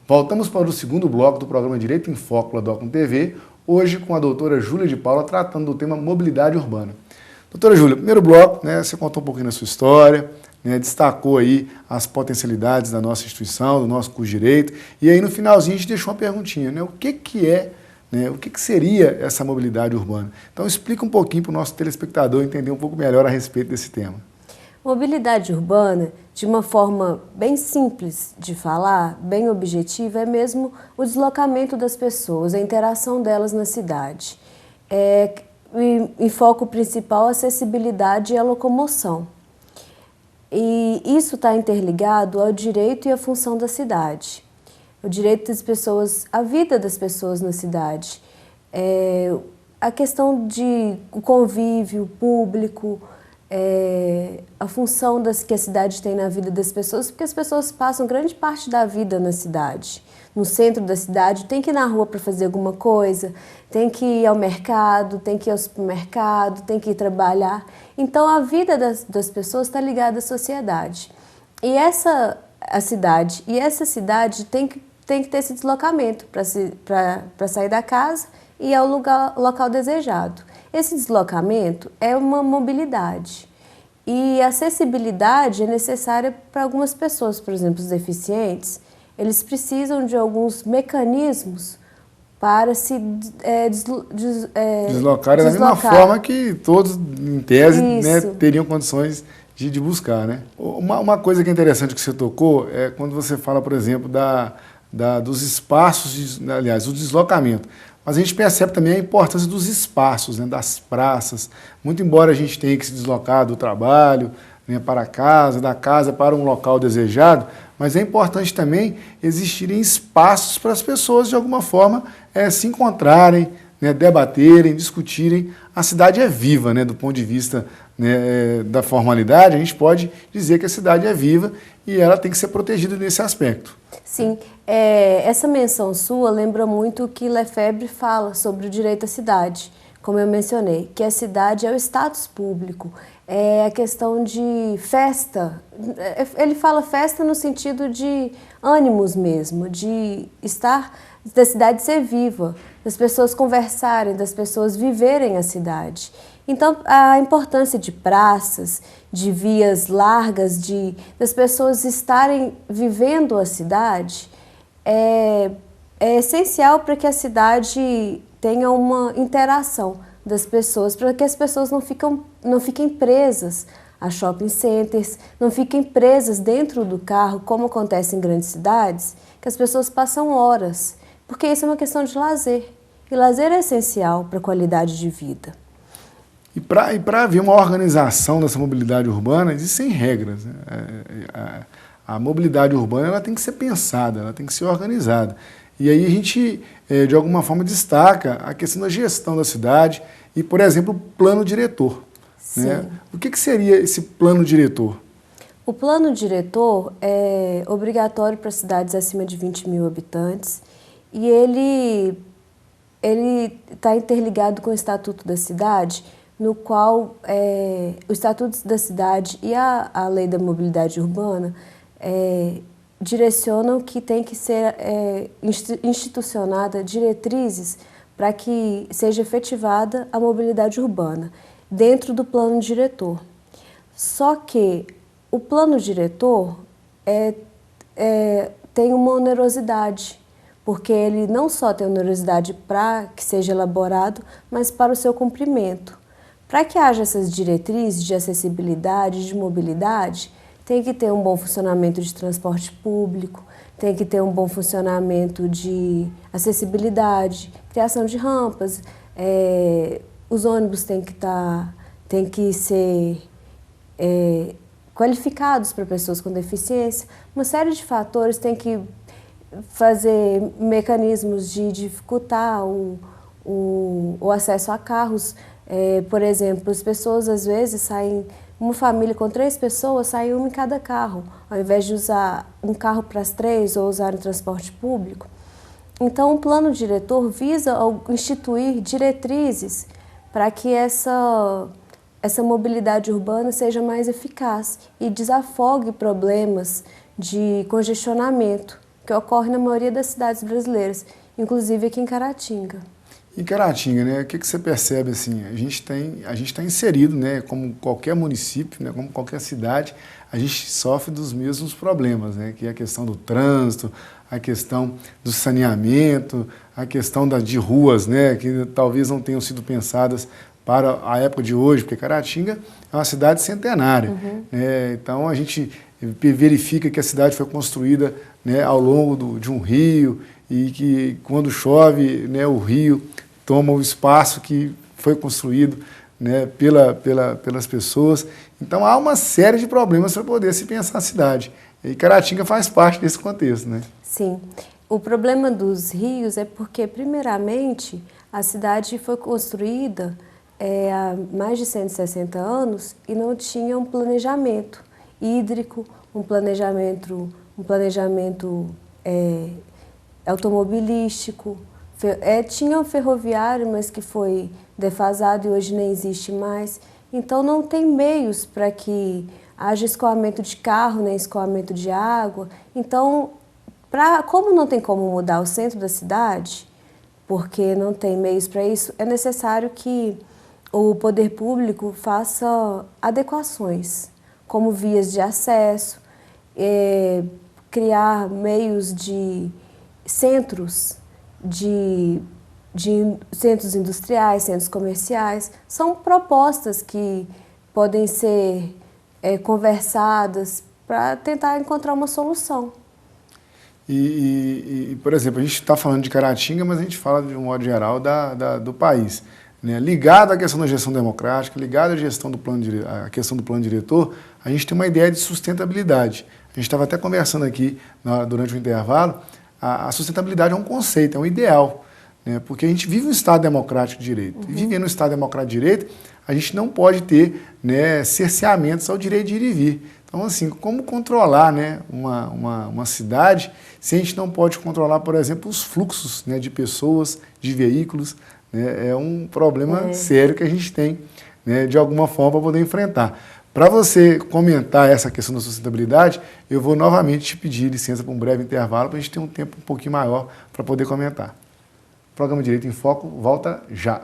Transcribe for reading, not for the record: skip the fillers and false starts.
Voltamos para o segundo bloco do programa Direito em Foco da Docum TV, hoje com a doutora Júlia de Paula, tratando do tema mobilidade urbana. Doutora Júlia, primeiro bloco, você contou um pouquinho da sua história, destacou aí as potencialidades da nossa instituição, do nosso curso de Direito, e aí no finalzinho a gente deixou uma perguntinha, o que seria essa mobilidade urbana? Então explica um pouquinho para o nosso telespectador entender um pouco melhor a respeito desse tema. Mobilidade urbana, de uma forma bem simples de falar, bem objetiva, é mesmo o deslocamento das pessoas, a interação delas na cidade. Em foco principal, a acessibilidade e a locomoção. E isso está interligado ao direito e à função da cidade. O direito das pessoas, a vida das pessoas na cidade, a questão de o convívio público, a função que a cidade tem na vida das pessoas, porque as pessoas passam grande parte da vida na cidade. No centro da cidade, tem que ir na rua para fazer alguma coisa, tem que ir ao mercado, tem que ir ao supermercado, tem que ir trabalhar. Então, a vida das pessoas está ligada à sociedade. E essa cidade tem que ter esse deslocamento para sair da casa e ir ao local desejado. Esse deslocamento é uma mobilidade. E a acessibilidade é necessária para algumas pessoas, por exemplo, os deficientes. Eles precisam de alguns mecanismos para se deslocarem da mesma forma que todos, em tese, teriam condições de buscar. Uma coisa que é interessante que você tocou é quando você fala, por exemplo, dos espaços, aliás, o deslocamento. Mas a gente percebe também a importância dos espaços, das praças. Muito embora a gente tenha que se deslocar do trabalho para casa, da casa para um local desejado, mas é importante também existirem espaços para as pessoas, de alguma forma, se encontrarem, debaterem, discutirem. A cidade é viva, do ponto de vista da formalidade, a gente pode dizer que a cidade é viva e ela tem que ser protegida nesse aspecto. Sim, essa menção sua lembra muito o que Lefebvre fala sobre o direito à cidade, como eu mencionei, que a cidade é o status público, é a questão de festa. Ele fala festa no sentido de ânimos mesmo, da cidade ser viva, das pessoas conversarem, das pessoas viverem a cidade. Então, a importância de praças, de vias largas, das pessoas estarem vivendo a cidade, é essencial para que a cidade tenha uma interação das pessoas, para que as pessoas não fiquem presas a shopping centers, não fiquem presas dentro do carro, como acontece em grandes cidades, que as pessoas passam horas, porque isso é uma questão de lazer. E lazer é essencial para a qualidade de vida. E para haver uma organização dessa mobilidade urbana, existem regras. A mobilidade urbana ela tem que ser pensada, ela tem que ser organizada. E aí a gente, de alguma forma, destaca a questão da gestão da cidade e, por exemplo, o plano diretor. O que seria esse plano diretor? O plano diretor é obrigatório para cidades acima de 20 mil habitantes e ele está interligado com o Estatuto da Cidade, no qual o Estatuto da Cidade e a Lei da Mobilidade Urbana direcionam que tem que ser institucionada diretrizes para que seja efetivada a mobilidade urbana dentro do plano diretor. Só que o plano diretor tem uma onerosidade, porque ele não só tem onerosidade para que seja elaborado, mas para o seu cumprimento. Para que haja essas diretrizes de acessibilidade, de mobilidade, tem que ter um bom funcionamento de transporte público, tem que ter um bom funcionamento de acessibilidade, criação de rampas, os ônibus têm que ser qualificados para pessoas com deficiência. Uma série de fatores tem que fazer mecanismos de dificultar o acesso a carros. Por exemplo, as pessoas às vezes saem, uma família com 3 pessoas, sai uma em cada carro, ao invés de usar um carro para as 3 ou usar o transporte público. Então, o plano diretor visa instituir diretrizes para que essa mobilidade urbana seja mais eficaz e desafogue problemas de congestionamento que ocorre na maioria das cidades brasileiras, inclusive aqui em Caratinga. Em Caratinga, né, o que você percebe assim? A gente está inserido, né, como qualquer município, né, como qualquer cidade, a gente sofre dos mesmos problemas, né, que é a questão do trânsito, a questão do saneamento, a questão de ruas, né, que talvez não tenham sido pensadas para a época de hoje, porque Caratinga é uma cidade centenária. Né, então a gente verifica que a cidade foi construída, né, ao longo de um rio e que quando chove, né, o rio toma o espaço que foi construído, né, pelas pessoas. Então há uma série de problemas para poder se pensar a cidade. E Caratinga faz parte desse contexto, né? Sim. O problema dos rios é porque, primeiramente, a cidade foi construída há mais de 160 anos e não tinha um planejamento hídrico, um planejamento automobilístico. Tinha um ferroviário, mas que foi defasado e hoje nem existe mais. Então não tem meios para que haja escoamento de carro, nem escoamento de água. Então, como não tem como mudar o centro da cidade, porque não tem meios para isso, é necessário que o poder público faça adequações, como vias de acesso, criar meios de centros centros industriais, centros comerciais. São propostas que podem ser conversadas para tentar encontrar uma solução. Por exemplo, a gente está falando de Caratinga, mas a gente fala de um modo geral do país. Né? Ligado à questão da gestão democrática, ligado à questão do plano diretor, a gente tem uma ideia de sustentabilidade. A gente estava até conversando aqui durante o intervalo, a sustentabilidade é um conceito, é um ideal, né? Porque a gente vive um Estado democrático de direito. E vivendo um Estado democrático de direito, a gente não pode ter, né, cerceamentos ao direito de ir e vir. Então, assim, como controlar, né, uma cidade se a gente não pode controlar, por exemplo, os fluxos, né, de pessoas, de veículos? Né? É um problema sério que a gente tem, né, de alguma forma, para poder enfrentar. Para você comentar essa questão da sustentabilidade, eu vou novamente te pedir licença para um breve intervalo, para a gente ter um tempo um pouquinho maior para poder comentar. O programa Direito em Foco volta já.